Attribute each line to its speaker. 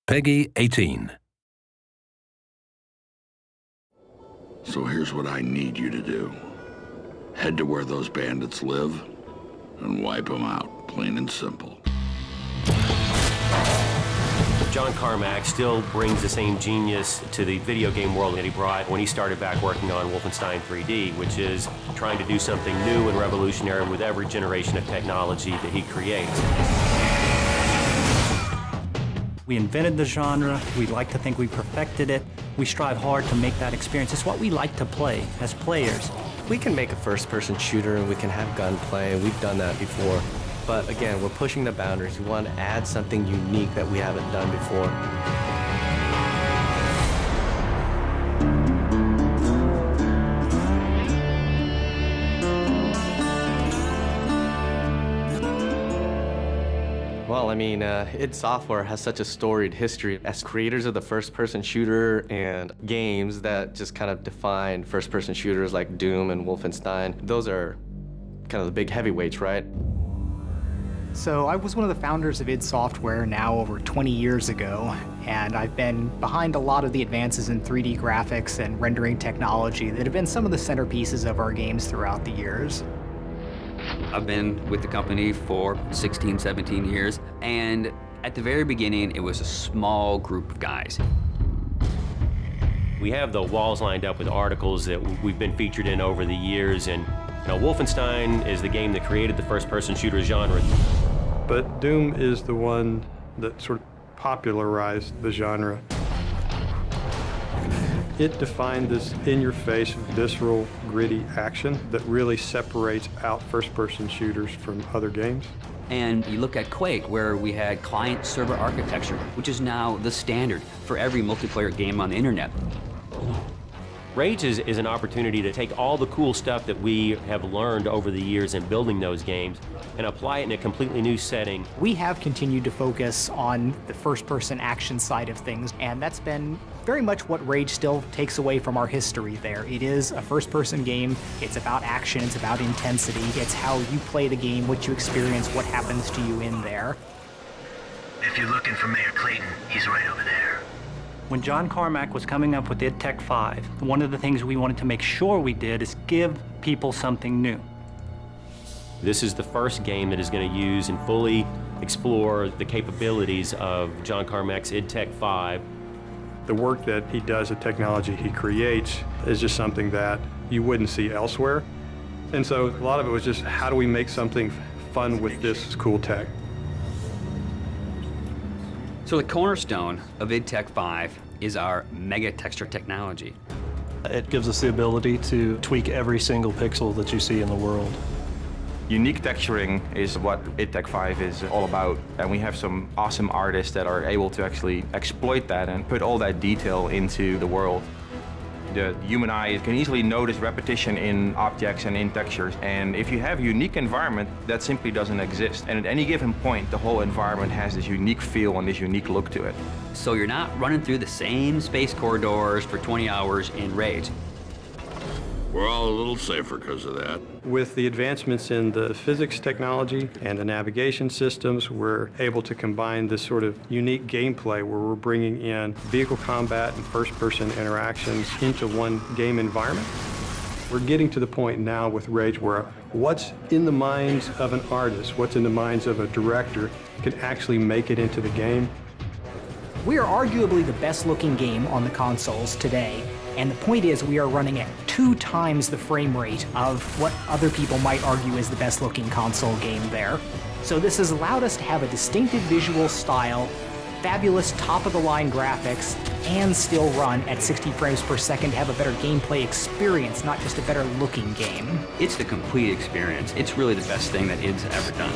Speaker 1: Peggy 18.
Speaker 2: So here's what I need you to do. Head to where those bandits live and wipe them out, plain and simple.
Speaker 3: John Carmack still brings the same genius to the video game world that he brought when he started back working on Wolfenstein 3D, which is trying to do something new and revolutionary with every generation of technology that he creates.
Speaker 4: We invented the genre. We like to think we perfected it. We strive hard to make that experience. It's what we like to play as players.
Speaker 5: We can make a first-person shooter and we can have gunplay, and we've done that before. But again, we're pushing the boundaries. We want to add something unique that we haven't done before. Well, I mean, id Software has such a storied history as creators of the first-person shooter and games that just kind of define first-person shooters like Doom and Wolfenstein. Those are kind of the big heavyweights, right?
Speaker 6: So I was one of the founders of id Software now over 20 years ago, and I've been behind a lot of the advances in 3D graphics and rendering technology that have been some of the centerpieces of our games throughout the years.
Speaker 7: I've been with the company for 16, 17 years, and at the very beginning, it was a small group of guys.
Speaker 3: We have the walls lined up with articles that we've been featured in over the years, and Wolfenstein is the game that created the first-person shooter genre.
Speaker 8: But Doom is the one that sort of popularized the genre. It defined this in-your-face, visceral, gritty action that really separates out first-person shooters from other games.
Speaker 7: And you look at Quake, where we had client-server architecture, which is now the standard for every multiplayer game on the internet.
Speaker 3: Rage is an opportunity to take all the cool stuff that we have learned over the years in building those games and apply it in a completely new setting.
Speaker 6: We have continued to focus on the first-person action side of things, and that's been very much what Rage still takes away from our history there. It is a first-person game. It's about action. It's about intensity. It's how you play the game, what you experience, what happens to you in there.
Speaker 9: If you're looking for Mayor Clayton, he's right over there.
Speaker 4: When John Carmack was coming up with id Tech 5, one of the things we wanted to make sure we did is give people something new.
Speaker 3: This is the first game that is going to use and fully explore the capabilities of John Carmack's id Tech 5.
Speaker 8: The work that he does, the technology he creates, is just something that you wouldn't see elsewhere. And so a lot of it was just, how do we make something fun with this cool tech?
Speaker 7: So the cornerstone of id Tech 5 is our mega texture technology.
Speaker 10: It gives us the ability to tweak every single pixel that you see in the world.
Speaker 11: Unique texturing is what id Tech 5 is all about, and we have some awesome artists that are able to actually exploit that and put all that detail into the world. The human eye can easily notice repetition in objects and in textures, and if you have a unique environment, that simply doesn't exist. And at any given point, the whole environment has this unique feel and this unique look to it.
Speaker 7: So you're not running through the same space corridors for 20 hours in Rage.
Speaker 2: We're all a little safer because of that.
Speaker 8: With the advancements in the physics technology and the navigation systems, we're able to combine this sort of unique gameplay where we're bringing in vehicle combat and first-person interactions into one game environment. We're getting to the point now with Rage where what's in the minds of an artist, what's in the minds of a director, can actually make it into the game.
Speaker 6: We are arguably the best-looking game on the consoles today. And the point is, we are running at 2 times the frame rate of what other people might argue is the best-looking console game there. So this has allowed us to have a distinctive visual style, fabulous top-of-the-line graphics, and still run at 60 frames per second to have a better gameplay experience, not just a better-looking game.
Speaker 7: It's the complete experience. It's really the best thing that id's ever done.